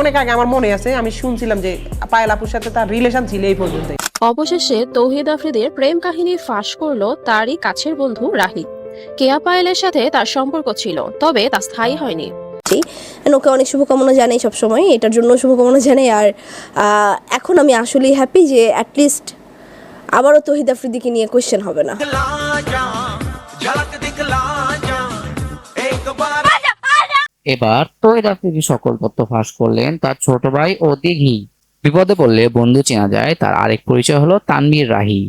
অনেক আগে আমার মনে আছে আমি শুনছিলাম যে পায়েল আপুর সাথে তার রিলেশন ছিল এই পর্যন্ত। অবশেষে তৌহিদ আফ্রিদির প্রেম কাহিনী ফাঁস করলো তারই কাছের বন্ধু রাহি। কেয়া পায়েলের সাথে তার সম্পর্ক ছিল, তবে তা স্থায়ী হয়নি। ওকে অনেক শুভকামনা জানাই, সবসময় এটার জন্য শুভকামনা জানাই। আর এখন আমি আসলেই হ্যাপি যে অ্যাটলিস্ট আবারও তৌহিদ আফ্রিদিকে নিয়ে কোয়েশ্চেন হবে না। এবার তৌহিদ আফ্রিদি সকল তথ্য ফাঁস করলেন তার ছোট ভাই ও দিঘি। বিপদে পড়লে বন্ধু চেনা যায়, তার আরেক পরিচয় হলো তানভীর রাহি।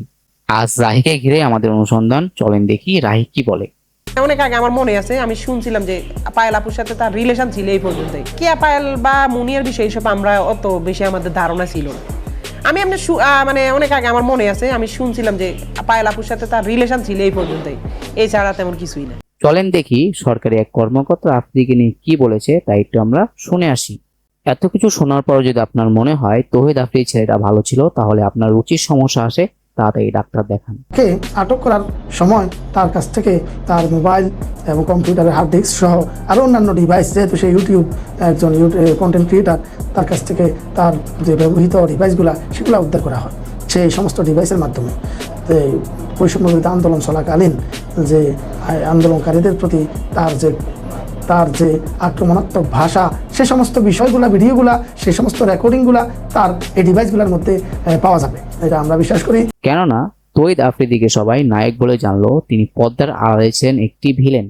আজ রাহিকে ঘিরে আমাদের অনুসন্ধান, চলেন দেখি রাহি কি বলে। অনেক আগে আমার মনে আছে আমি শুনছিলাম যে পায়েল আপুর সাথে তার রিলেশন ছিল এই পর্যন্তই। কেয়া পায়েল বা মুনিয়ার বিষয়ে এইসব আমরা অত বেশি আমাদের ধারণা ছিল না। আমি এমনি মানে অনেক আগে আমার মনে আছে আমি শুনছিলাম যে পায়েল আপুর সাথে তার রিলেশন ছিল এই পর্যন্তই, এছাড়া তেমন কিছুই না। চলেন দেখি সরকারি এক কর্মকর্তা আফ্রিদিকে নিয়ে কি বলেছে, তাই একটু আমরা শুনে আসি। এত কিছু শোনার পর যদি আপনার মনে হয় তৌহিদ আফ্রিদি ছেলেটা ভালো ছিল, তাহলে আপনার রুচির সমস্যা আসে, তাড়াতাড়ি ডাক্তার দেখান। কে আটক করার সময় তার কাছ থেকে তার মোবাইল এবং কম্পিউটারের হার্ড ডিস্ক সহ আরও অন্যান্য ডিভাইস, যেহেতু সে একজন কন্টেন্ট ক্রিয়েটার, তার কাছ থেকে তার যে ব্যবহৃত ডিভাইসগুলো সেগুলো উদ্ধার করা হয়। সেই সমস্ত ডিভাইসের মাধ্যমে বৈষম্য বিরোধী আন্দোলন চলাকালীন যে আন্দোলনকারীদের প্রতি তার যে আক্রমণাত্মক ভাষা, সে সমস্ত বিষয়গুলা, ভিডিওগুলা, সেই সমস্ত রেকর্ডিংগুলা তার এই ডিভাইসগুলোর মধ্যে পাওয়া যাবে, এটা আমরা বিশ্বাস করি। কেননা তৌহিদ আফ্রিদিকে সবাই নায়ক বলে জানলো, তিনি পর্দার আড়ালে ছিলেন একটি ভিলেন।